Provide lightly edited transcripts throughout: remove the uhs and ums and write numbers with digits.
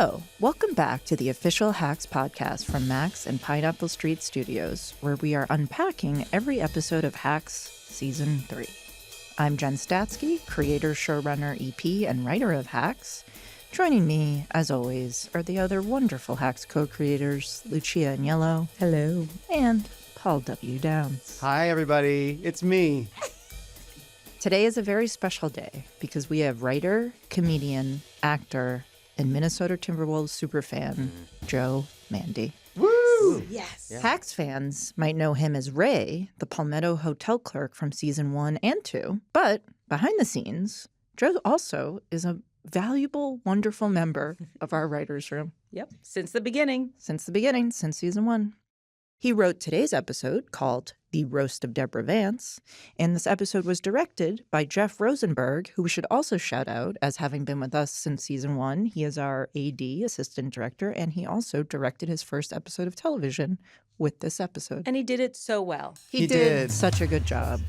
Hello, welcome back to the official Hacks podcast from Max and Pineapple Street Studios, where we are unpacking every episode of Hacks Season 3. I'm Jen Statsky, creator, showrunner, EP, and writer of Hacks. Joining me, as always, are the other wonderful Hacks co-creators, Lucia Aniello. Hello. And Paul W. Downs. Hi, everybody. It's me. Today is a very special day because we have writer, comedian, actor, and Minnesota Timberwolves superfan, Joe Mande. Woo! Yes. Yeah. Hacks fans might know him as Ray, the Palmetto hotel clerk from season 1 and 2. But behind the scenes, Joe also is a valuable, wonderful member of our writer's room. Yep. Since the beginning. Since season 1. He wrote today's episode called The Roast of Deborah Vance, and this episode was directed by Jeff Rosenberg, who we should also shout out as having been with us since season 1. He is our AD, assistant director, and he also directed his first episode of television with this episode. And he did it so well. He did such a good job.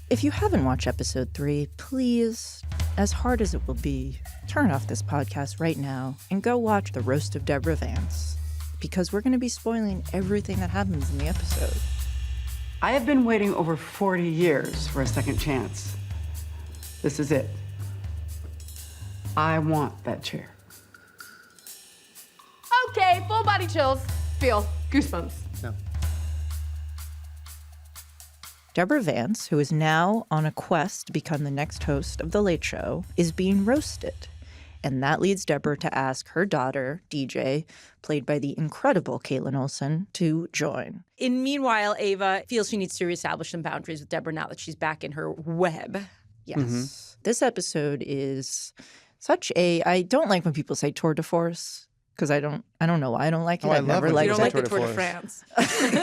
If you haven't watched episode 3, please, as hard as it will be, turn off this podcast right now and go watch The Roast of Deborah Vance, because we're going to be spoiling everything that happens in the episode. I have been waiting over 40 years for a second chance. This is it. I want that chair. Okay, full body chills. Feel goosebumps. No. Deborah Vance, who is now on a quest to become the next host of The Late Show, is being roasted. And that leads Deborah to ask her daughter, DJ, played by the incredible Kaitlin Olson, to join. Meanwhile, Ava feels she needs to reestablish some boundaries with Deborah now that she's back in her web. Yes. Mm-hmm. This episode is such a, I don't like when people say tour de force, because I don't know why I don't like it. I've never liked it. You don't like the Tour de France.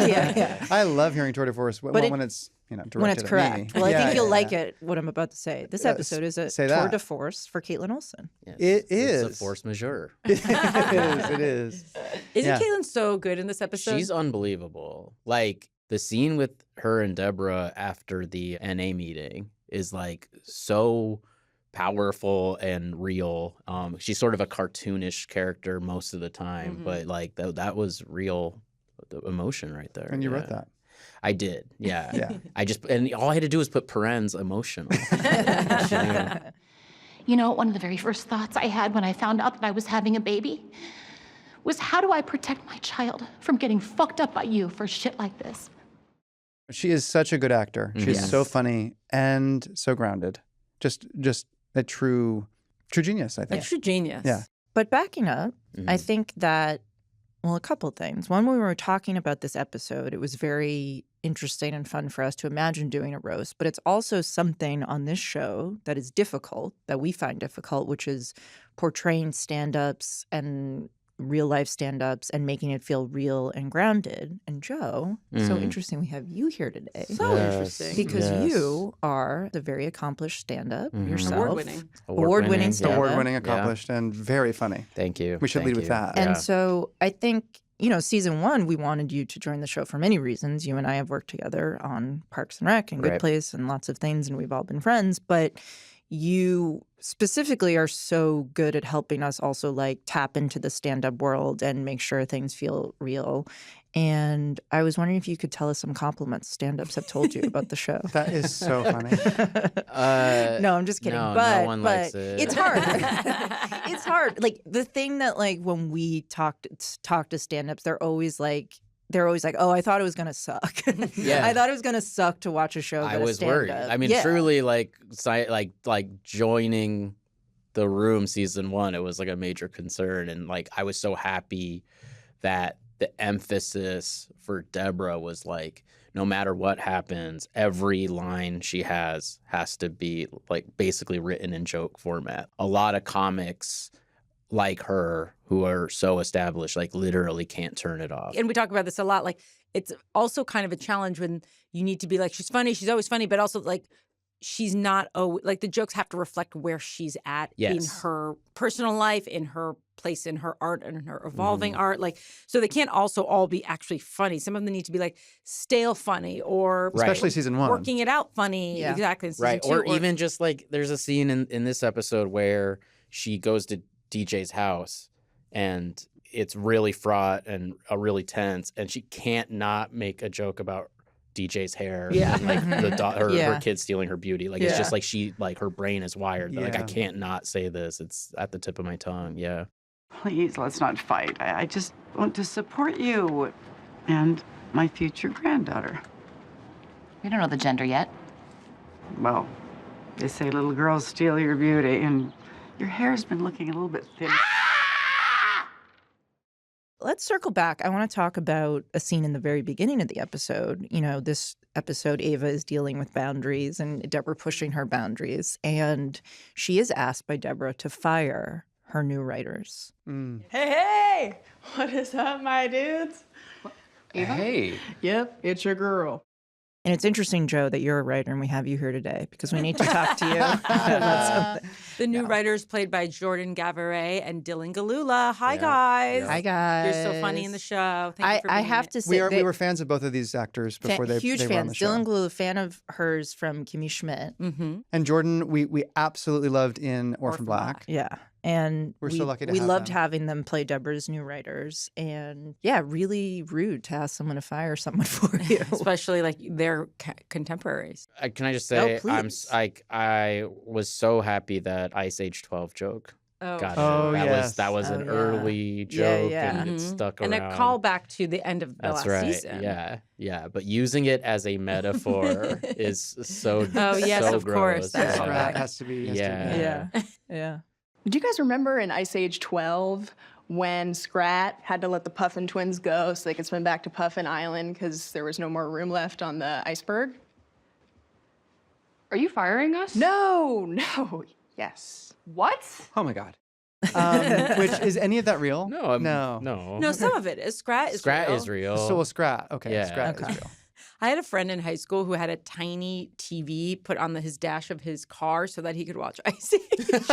Yeah. I love hearing tour de force when it's directed when it's correct. at me. Well, I think you'll like it, what I'm about to say. This episode is a tour de force for Kaitlin Olson. Yes. It is. It's a force majeure. It is. Isn't Caitlin so good in this episode? She's unbelievable. Like, the scene with her and Deborah after the NA meeting is, like, so powerful and real. She's sort of a cartoonish character most of the time, but, like, that was real emotion right there. And you wrote that. I did, yeah. Yeah. And all I had to do was put parens emotional. You know, one of the very first thoughts I had when I found out that I was having a baby was, how do I protect my child from getting fucked up by you for shit like this? She is such a good actor. She's so funny and so grounded. Just a true genius, I think. A true genius. Yeah. But backing up, I think that, well, a couple things. One, when we were talking about this episode, it was very interesting and fun for us to imagine doing a roast. But it's also something on this show that is difficult, that we find difficult, which is portraying stand-ups and real-life stand-ups and making it feel real and grounded. And Joe, so interesting we have you here today. So interesting. Because you are a very accomplished stand-up yourself. Award-winning. Award-winning stand-up. Award-winning, accomplished, and very funny. Thank you. We should lead with that. And so I think, season 1, we wanted you to join the show for many reasons. You and I have worked together on Parks and Rec and Good Place and lots of things, and we've all been friends. But you specifically are so good at helping us also, like, tap into the stand-up world and make sure things feel real. And I was wondering if you could tell us some compliments stand-ups have told you about the show. That is so funny. No, I'm just kidding. No, but no one likes it. It's hard. It's hard. Like, the thing that, like, when we talk to stand-ups, they're always like, oh, I thought it was going to suck. Yeah. I thought it was going to suck to watch a show that I was worried. I mean, truly, like joining the room season 1, it was like a major concern. And, like, I was so happy that the emphasis for Deborah was, like, no matter what happens, every line she has to be, like, basically written in joke format. A lot of comics like her who are so established, like, literally can't turn it off. And we talk about this a lot. Like, it's also kind of a challenge when you need to be like, she's funny, she's always funny, but also, like, she's not always, like, the jokes have to reflect where she's at in her personal life, in her place in her art and in her evolving art. Like, so they can't also all be actually funny. Some of them need to be, like, stale funny or especially season 1. Working it out funny. Yeah. Exactly. In season Right. 2, Or even just, like, there's a scene in this episode where she goes to DJ's house and it's really fraught and really tense, and she can't not make a joke about DJ's hair, and like her kid stealing her beauty. Like it's just like her brain is wired. Like I can't not say this. It's at the tip of my tongue. Yeah. Please, let's not fight. I just want to support you and my future granddaughter. We don't know the gender yet. Well, they say little girls steal your beauty, and your hair's been looking a little bit thin. Let's circle back. I want to talk about a scene in the very beginning of the episode. You know, this episode, Ava is dealing with boundaries and Deborah pushing her boundaries. And she is asked by Deborah to fire her new writers. Hey! What is up, my dudes? Ava? Hey. Yep, it's your girl. And it's interesting, Joe, that you're a writer and we have you here today because we need to talk to you about something. The new writers played by Jordan Gavaret and Dylan Galula. Hi, guys. Hi, guys. You're so funny in the show. Thank you for being I have here. to say, We were fans of both of these actors before they huge were on fans. the show. Dylan Galula, fan of hers from Kimmy Schmidt. And Jordan, we absolutely loved in Orphan Black. Yeah. And We're so lucky to we have loved them. having them play Deborah's new writers. And yeah, really rude to ask someone to fire someone for you. Especially like their contemporaries. Can I just say, please. I was so happy that Ice Age 12 joke. Oh, got Oh, it. yes. That was an yeah. early joke, yeah. and it stuck and around. a callback to the end of the That's last right. season. Yeah. But using it as a metaphor is so. Oh, yes, so of course. gross. That's Scrat right. has to be. Yeah. Yeah. Do you guys remember in Ice Age 12 when Scrat had to let the Puffin twins go so they could swim back to Puffin Island because there was no more room left on the iceberg? Are you firing us? No. Yes. What? Oh my God. Which is any of that real? No. No. No, some of it is. Scrat is Scrat real. is real. So Scrat. Okay. Yeah. Scrat Okay. is real. I had a friend in high school who had a tiny TV put on his dash of his car so that he could watch Ice Age. That's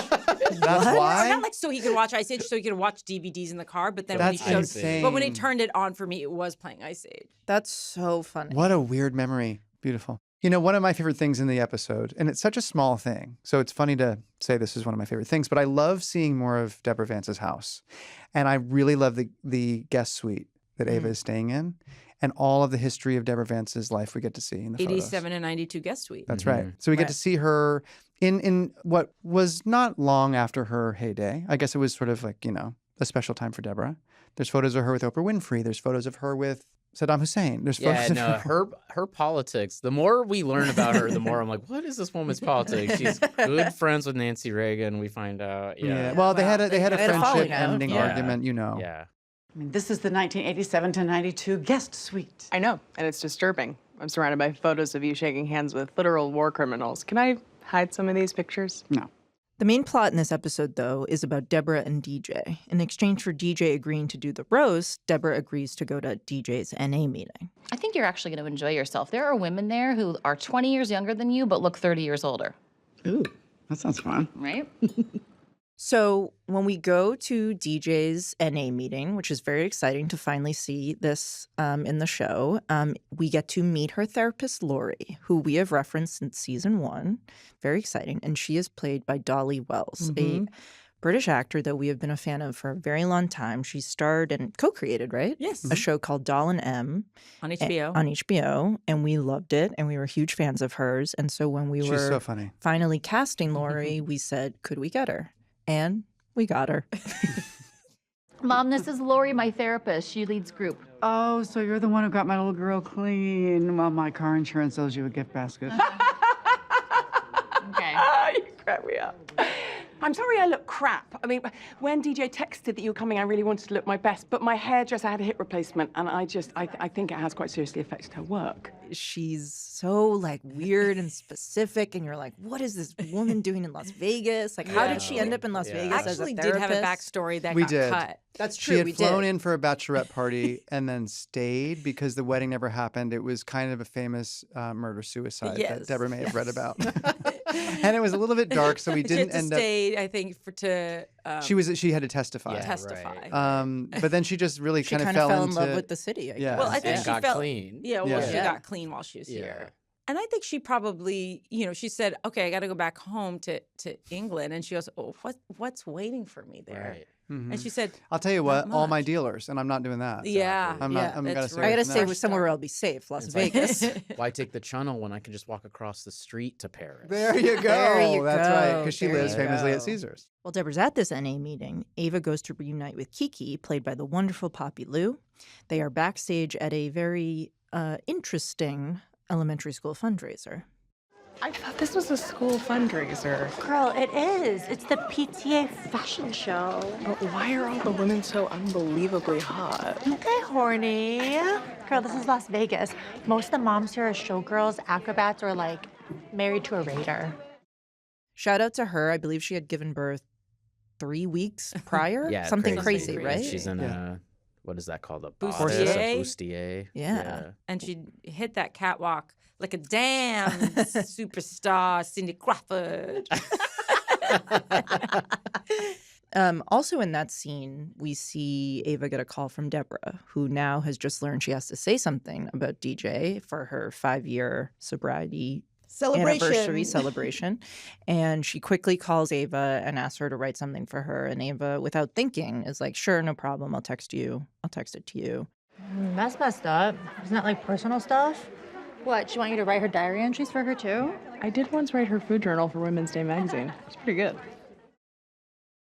Or why? not like so he could watch Ice Age, so he could watch DVDs in the car. But then That's when he showed, insane. but when he turned it on for me, it was playing Ice Age. That's so funny. What a weird memory. Beautiful. You know, one of my favorite things in the episode, and it's such a small thing, so it's funny to say this is one of my favorite things, but I love seeing more of Deborah Vance's house. And I really love the guest suite that Ava is staying in, and all of the history of Deborah Vance's life we get to see in the 87 and 92 guest suite. That's right. So we get to see her in what was not long after her heyday. I guess it was sort of like, you know, a special time for Deborah. There's photos of her with Oprah Winfrey. There's photos of her with Saddam Hussein. There's photos of her politics. The more we learn about her, the more I'm like, what is this woman's politics? She's good friends with Nancy Reagan. We find out. Yeah. Well, they had a they had a friendship falling out. ending Yeah. argument, you know. Yeah. I mean, this is the 1987 to 92 guest suite. I know, and it's disturbing. I'm surrounded by photos of you shaking hands with literal war criminals. Can I hide some of these pictures? No. The main plot in this episode, though, is about Deborah and DJ. In exchange for DJ agreeing to do the roast, Deborah agrees to go to DJ's NA meeting. I think you're actually going to enjoy yourself. There are women there who are 20 years younger than you, but look 30 years older. Ooh, that sounds fun. Right? So when we go to DJ's NA meeting, which is very exciting to finally see this in the show, we get to meet her therapist, Lori, who we have referenced since season 1. Very exciting. And she is played by Dolly Wells, a British actor that we have been a fan of for a very long time. She starred and co-created, right? Yes. A show called Doll and M. On HBO. On HBO. And we loved it. And we were huge fans of hers. And so when we She's were so funny. finally casting Lori, we said, could we get her? And we got her. Mom, this is Lori, my therapist. She leads group. Oh, so you're the one who got my little girl clean while my car insurance owes you a gift basket. Okay. You crack me up. I'm sorry I look crap. I mean, when DJ texted that you were coming, I really wanted to look my best, but my hairdresser had a hip replacement, and I think it has quite seriously affected her work. She's so like weird and specific, and you're like, what is this woman doing in Las Vegas? Like, how did she end up in Las Vegas as a Actually therapist? did have a backstory that We got did. cut. That's She true. had we flown did. in for a bachelorette party and then stayed because the wedding never happened. It was kind of a famous murder-suicide Yes. that Deborah may have read about. And it was a little bit dark, so we She didn't had to end up... stay, I think, She had to testify. Yeah. testify. Right. But then she just really She kind of kind of fell in into... love with the city. I Yeah. guess. Well, I think And she got felt clean. Yeah, well, Yeah. she Yeah. got clean while she was Yeah. here. And I think she probably, she said, okay, I got to go back home to England. And she goes, oh, what's waiting for me there? Right. And she said, I'll tell you what, all my much. dealers, and I'm not doing that. Yeah. I'm yeah, gonna that's stay right. I gotta from stay that. with somewhere where I'll be safe, Las It's like- Vegas. Why take the channel when I can just walk across the street to Paris? There you go. There you That's right, go. because she There lives you famously at go. Caesars. While Deborah's at this NA meeting, Ava goes to reunite with Kiki, played by the wonderful Poppy Lou. They are backstage at a very interesting elementary school fundraiser. I thought this was a school fundraiser. Girl, it is. It's the PTA fashion show. But why are all the women so unbelievably hot? Okay, horny. Girl, this is Las Vegas. Most of the moms here are showgirls, acrobats, or like married to a raider. Shout out to her. I believe she had given birth 3 weeks prior. Yeah, Something crazy. crazy, And right? she's in Yeah. a, what is that called? A Bustier? bodice, a bustier. Yeah. And she hit that catwalk like a damn superstar, Cindy Crawford. Also in that scene, we see Ava get a call from Deborah, who now has just learned she has to say something about DJ for her 5-year sobriety anniversary celebration. And she quickly calls Ava and asks her to write something for her. And Ava, without thinking, is like, sure, no problem. I'll text you. I'll text it to you. That's messed up. Isn't that like personal stuff? What, she want you to write her diary entries for her too? I did once write her food journal for Women's Day magazine. It's pretty good.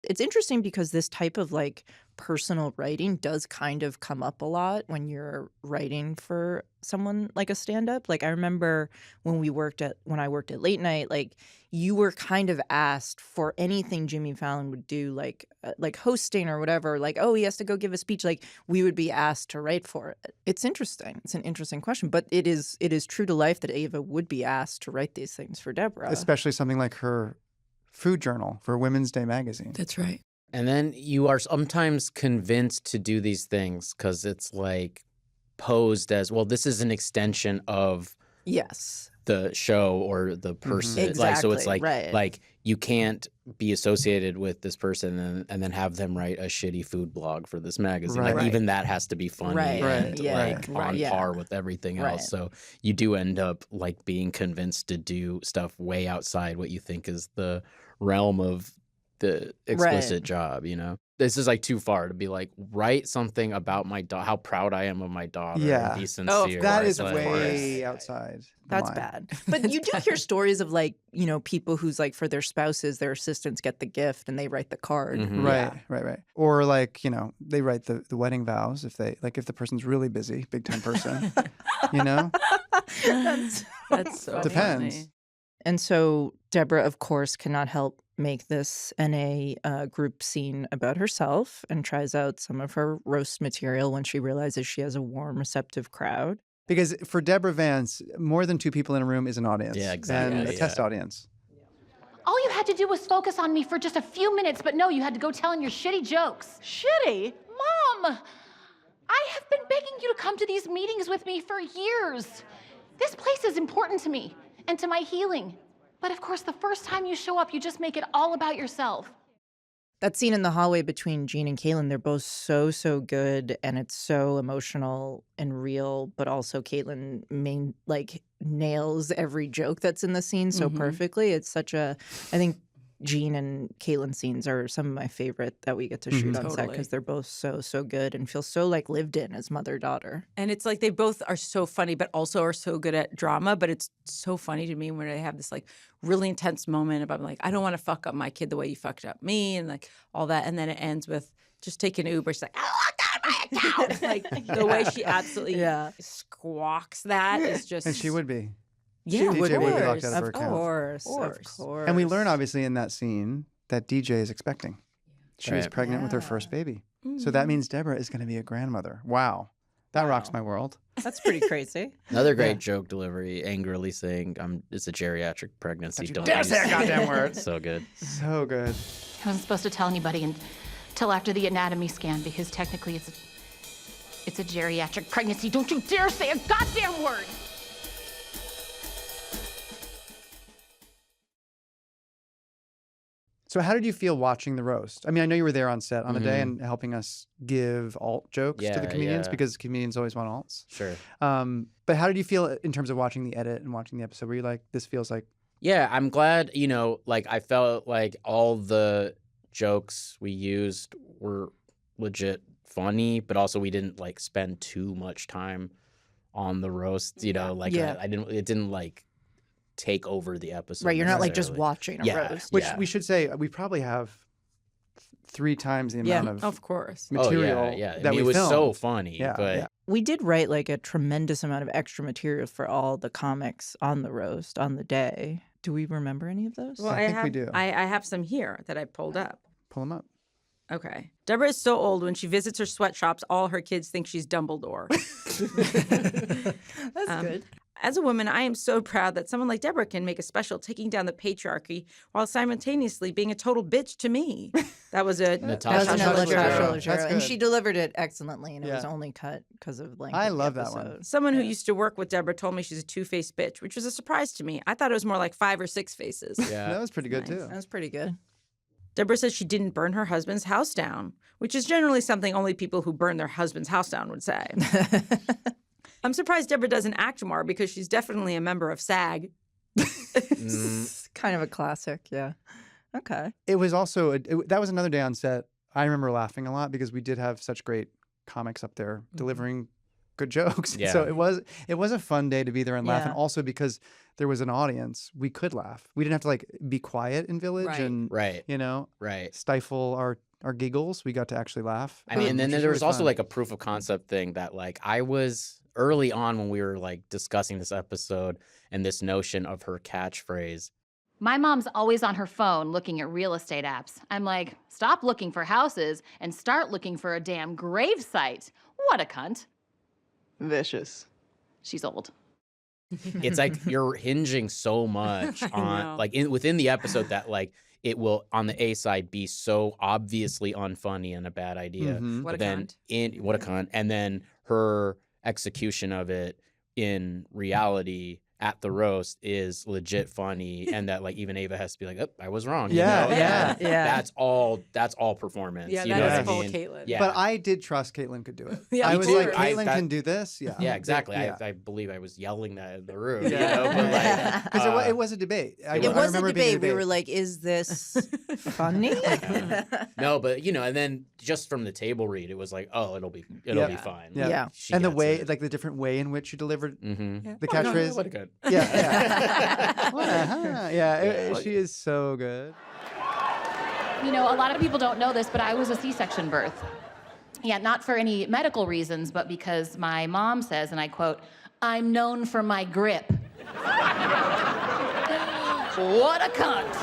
It's interesting because this type of like personal writing does kind of come up a lot when you're writing for someone like a stand-up. Like I remember when I worked at Late Night, like you were kind of asked for anything Jimmy Fallon would do, like hosting or whatever, like, oh, he has to go give a speech, like we would be asked to write for it. It's interesting. It's an interesting question, but it is true to life that Ava would be asked to write these things for Deborah. Especially something like her food journal for Women's Day magazine. That's right. And then you are sometimes convinced to do these things because it's like posed as, well, this is an extension of Yes. the show or the person. Like, so it's Exactly, like, right. like you can't be associated with this person and then have them write a shitty food blog for this magazine. Right. Like Right. even that has to be funny Right. and Right. Yeah. like Right. on Yeah. par with everything Right. else. So you do end up like being convinced to do stuff way outside what you think is the realm of the explicit job, you know? This is like too far to be like, write something about my daughter, how proud I am of my daughter. Yeah. And be sincere. That is Like, way outside. the That's line. bad. But you do hear stories of like, you know, people who's like for their spouses, their assistants get the gift and they write the card. Mhm. Right. Or like, you know, they write the wedding vows if the person's really busy, big time person, you know? That's so Depends. funny. And so Deborah, of course, cannot help make this NA group scene about herself and tries out some of her roast material when she realizes she has a warm, receptive crowd. Because for Deborah Vance, more than 2 people in a room is an audience. Yeah, exactly, And a yeah. test audience. All you had to do was focus on me for just a few minutes, but no, you had to go telling your shitty jokes. Shitty? Mom! I have been begging you to come to these meetings with me for years. This place is important to me and to my healing. But of course, the first time you show up, you just make it all about yourself. That scene in the hallway between Jean and Caitlyn, they're both so good, and it's so emotional and real, but also Caitlyn nails every joke that's in the scene so perfectly. It's such a, I think Jean and Caitlyn scenes are some of my favorite that we get to shoot on set Totally. because they're both so good and feel so like lived in as mother-daughter. And it's like they both are so funny, but also are so good at drama. But it's so funny to me when they have this like really intense moment about like, I don't want to fuck up my kid the way you fucked up me and like all that. And then it ends with just taking an Uber. She's like, I locked out my account. Like the way she absolutely squawks that is just. And she would be. Yeah, DJ would be locked out of her Of account. course. And we learn, obviously, in that scene that DJ is expecting. She is Right. pregnant with her first baby. So that means Deborah is going to be a grandmother. Wow. That rocks my world. That's pretty crazy. Another great joke delivery, angrily saying, it's a geriatric pregnancy. Don't dare use say a it." goddamn word. So good. So good. I wasn't supposed to tell anybody until after the anatomy scan because technically it's a geriatric pregnancy. Don't you dare say a goddamn word! So how did you feel watching the roast? I mean, I know you were there on set on the day and helping us give alt jokes to the Yeah, comedians yeah. because comedians always want alts. Sure. But how did you feel in terms of watching the edit and watching the episode? Were you like, this feels like... Yeah, I'm glad, like I felt like all the jokes we used were legit funny, but also we didn't like spend too much time on the roast, you know, like it didn't like take over the episode. Right, you're not like just watching a roast. Which we should say we probably have 3 times the amount of course material that we it was filmed. so funny. But we did write like a tremendous amount of extra material for all the comics on the roast on the day. Do we remember any of those? Well, I think we do. I have some here that I pulled up. Pull them up. Okay. Deborah is so old when she visits her sweatshops, all her kids think she's Dumbledore. That's good. As a woman, I am so proud that someone like Deborah can make a special taking down the patriarchy while simultaneously being a total bitch to me. That was a Natasha Leggero. And she delivered it excellently, and it was only cut because of length. I love that one. Someone who used to work with Deborah told me she's a two-faced bitch, which was a surprise to me. I thought it was more like 5 or 6 faces. Yeah. That was pretty good too. That was pretty good. Deborah says she didn't burn her husband's house down, which is generally something only people who burn their husband's house down would say. I'm surprised Deborah doesn't act more because she's definitely a member of SAG. Kind of a classic, yeah. Okay. It was also that was another day on set. I remember laughing a lot because we did have such great comics up there delivering good jokes. Yeah. So it was a fun day to be there and laugh, Yeah. and also because there was an audience, we could laugh. We didn't have to like be quiet in Village and you know stifle our giggles. We got to actually laugh. I mean, and then which there was was also fun. like a proof of concept thing that like I was early on when we were like discussing this episode and this notion of her catchphrase. My mom's always on her phone looking at real estate apps. I'm like, stop looking for houses and start looking for a damn grave site. What a cunt. Vicious. She's old. It's like you're hinging so much on like within the episode that like it will on the A side be so obviously unfunny and a bad idea. What a then cunt. What a cunt. And then her execution of it in reality at the roast is legit funny, and that like even Ava has to be like, oh, I was wrong. Yeah, you know? yeah. That's all performance. Yeah, you know that's what I full mean? Caitlyn. Yeah. But I did trust Caitlyn could do it. Yeah, I me was too. like, Caitlyn can do this. Yeah. Yeah, exactly. Yeah. I believe I was yelling that in the room. Yeah. You know? But like, Because it was a debate. It was a remember it being debate. We were like, is this funny? no, but you know, and then just from the table read, it was like, oh, it'll be fine. Yeah. Yeah. She And the gets way, it. like the different way in which you delivered Mhm. the catchphrase. What a good. Yeah. She is so good. You know, a lot of people don't know this, but I was a C-section birth. Yeah, not for any medical reasons, but because my mom says, and I quote, I'm known for my grip. What a cunt.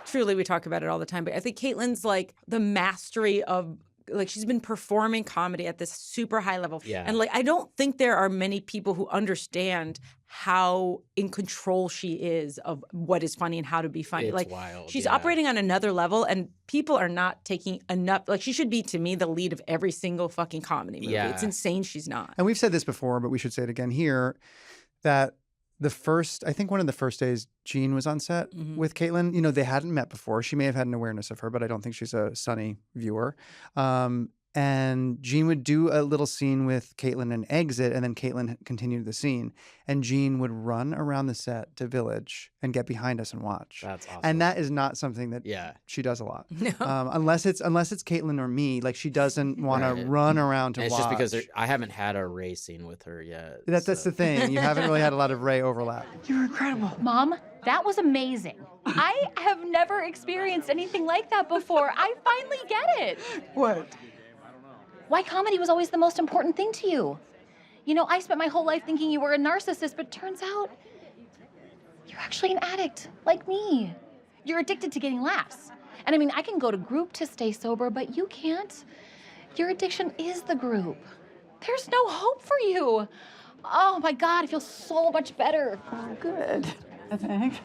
Truly, we talk about it all the time, but I think Caitlyn's like the mastery of like she's been performing comedy at this super high level. Yeah. And like I don't think there are many people who understand how in control she is of what is funny and how to be funny. It's like wild, she's yeah. operating on another level, and people are not taking enough. Like she should be, to me, the lead of every single fucking comedy movie. Yeah. It's insane she's not. And we've said this before, but we should say it again here, that I think one of the first days Jean was on set with Caitlyn, you know, they hadn't met before. She may have had an awareness of her, but I don't think she's a Sunny viewer. And Jean would do a little scene with Caitlyn and exit, and then Caitlyn continued the scene. And Jean would run around the set to Village and get behind us and watch. That's awesome. And that is not something that she does a lot. No. Unless it's Caitlyn or me, like she doesn't want to run around to And it's watch. just because I haven't had a Ray scene with her yet. That's the thing. You haven't really had a lot of Ray overlap. You're incredible. Mom, that was amazing. I have never experienced anything like that before. I finally get it. What? Why comedy was always the most important thing to you. You know, I spent my whole life thinking you were a narcissist, but turns out you're actually an addict, like me. You're addicted to getting laughs. And I mean, I can go to group to stay sober, but you can't. Your addiction is the group. There's no hope for you. Oh my God, I feel so much better. Oh, good. I think.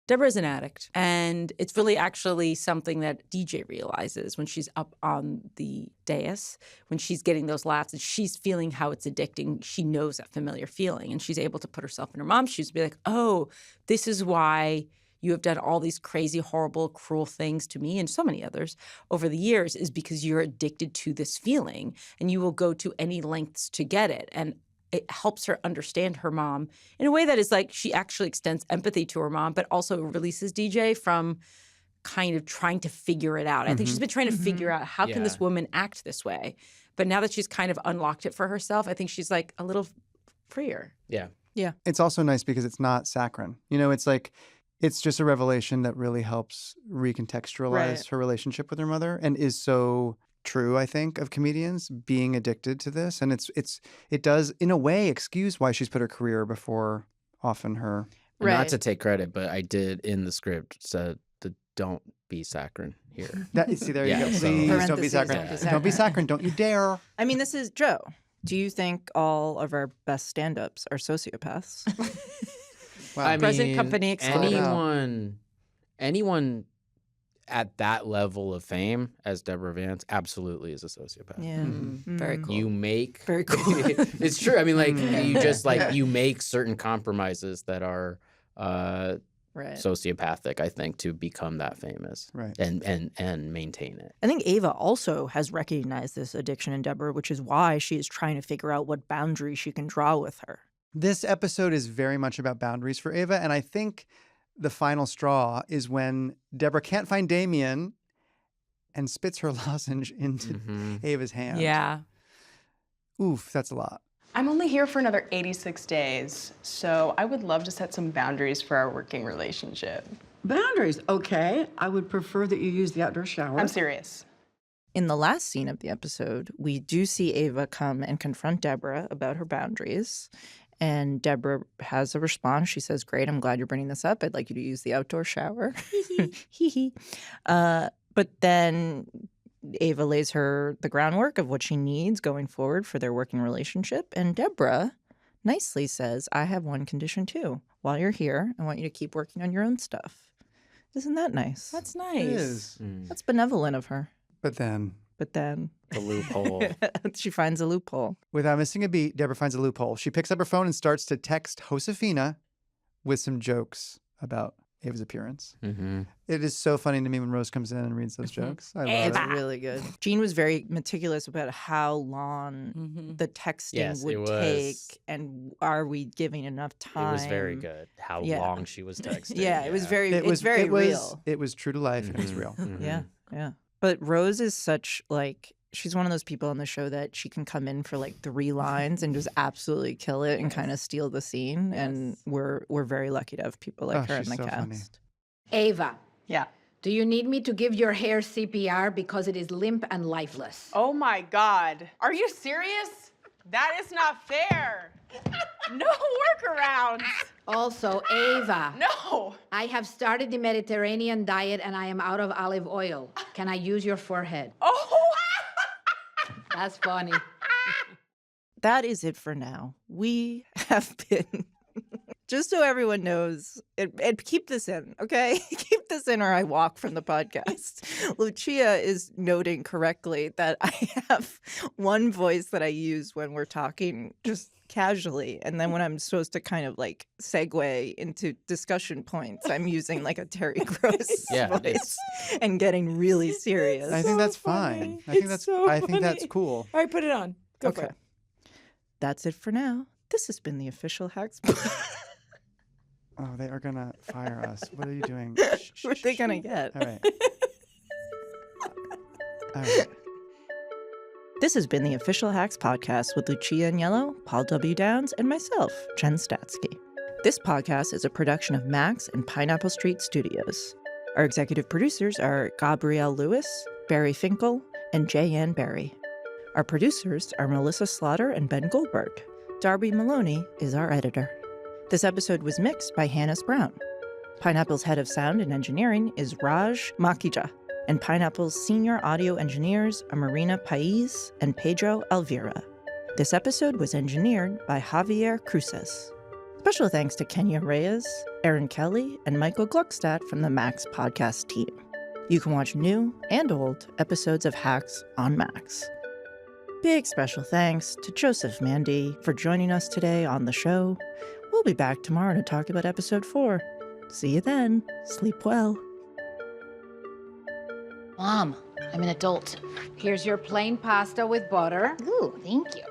Deborah's an addict, and it's really actually something that DJ realizes when she's up on the dais, when she's getting those laughs, and she's feeling how it's addicting. She knows that familiar feeling, and she's able to put herself in her mom's shoes and be like, oh, this is why you have done all these crazy, horrible, cruel things to me and so many others over the years, is because you're addicted to this feeling, and you will go to any lengths to get it. And it helps her understand her mom in a way that is like she actually extends empathy to her mom, but also releases DJ from kind of trying to figure it out. I think she's been trying to figure out how can this woman act this way. But now that she's kind of unlocked it for herself, I think she's like a little freer. Yeah. Yeah. It's also nice because it's not saccharine. You know, it's like, it's just a revelation that really helps recontextualize her relationship with her mother and is so true, I think, of comedians being addicted to this. And it does, in a way, excuse why she's put her career before often her. Right. Not to take credit, but I did in the script said the don't be saccharine here. See, there you go. Please don't be saccharine. Don't be saccharine. Don't you dare. I mean, this is Joe. Do you think all of our best stand-ups are sociopaths? Wow. I Present mean, company excluded. anyone at that level of fame as Deborah Vance absolutely is a sociopath. Yeah. Very cool. You make Very cool. It's true. I mean, like you just like you make certain compromises that are sociopathic, I think, to become that famous, right? And maintain it. I think Ava also has recognized this addiction in Deborah, which is why she is trying to figure out what boundaries she can draw with her. This episode is very much about boundaries for Ava, and I think the final straw is when Deborah can't find Damien and spits her lozenge into Ava's hand. Yeah. Oof, that's a lot. I'm only here for another 86 days, so I would love to set some boundaries for our working relationship. Boundaries, okay. I would prefer that you use the outdoor shower. I'm serious. In the last scene of the episode, we do see Ava come and confront Deborah about her boundaries. And Deborah has a response. She says, great, I'm glad you're bringing this up. I'd like you to use the outdoor shower. But then Ava lays her the groundwork of what she needs going forward for their working relationship. And Deborah nicely says, I have one condition too. While you're here, I want you to keep working on your own stuff. Isn't that nice? That's nice. It is. That's benevolent of her. But then the loophole. She finds a loophole. Without missing a beat, Deborah finds a loophole. She picks up her phone and starts to text Josefina with some jokes about Ava's appearance. It is so funny to me when Rose comes in and reads those jokes. I love It's it. really good. Jean was very meticulous about how long the texting would take and are we giving enough time. It was very good how long she was texting. It was very real. It was true to life and it was real. Yeah. But Rose is such like she's one of those people on the show that she can come in for like 3 lines and just absolutely kill it and kind of steal the scene. And we're very lucky to have people like her in the cast. Funny. Ava. Yeah. Do you need me to give your hair CPR because it is limp and lifeless? Oh my God. Are you serious? That is not fair. No workarounds. Also, Ava. No. I have started the Mediterranean diet and I am out of olive oil. Can I use your forehead? Oh. That's funny. That is it for now. We have been, just so everyone knows, and keep this in, okay? Keep this in or I walk from the podcast. Lucia is noting correctly that I have one voice that I use when we're talking just casually. And then when I'm supposed to kind of like segue into discussion points, I'm using like a Terry Gross voice and getting really serious. I think that's fine. I think that's cool. All right, put it on. Go for it. That's it for now. This has been the official Hacks. Oh, they are going to fire us. What are you doing? What are they going to get? All right. All right. This has been the Official Hacks podcast with Lucia Aniello, Paul W. Downs, and myself, Jen Statsky. This podcast is a production of Max and Pineapple Street Studios. Our executive producers are Gabrielle Lewis, Barry Finkel, and J.N. Barry. Our producers are Melissa Slaughter and Ben Goldberg. Darby Maloney is our editor. This episode was mixed by Hannes Brown. Pineapple's head of sound and engineering is Raj Makija, and Pineapple's senior audio engineers are Marina Pais and Pedro Alvira. This episode was engineered by Javier Cruces. Special thanks to Kenya Reyes, Aaron Kelly, and Michael Gluckstadt from the Max podcast team. You can watch new and old episodes of Hacks on Max. Big special thanks to Joseph Mande for joining us today on the show. We'll be back tomorrow to talk about episode 4. See you then. Sleep well. Mom, I'm an adult. Here's your plain pasta with butter. Ooh, thank you.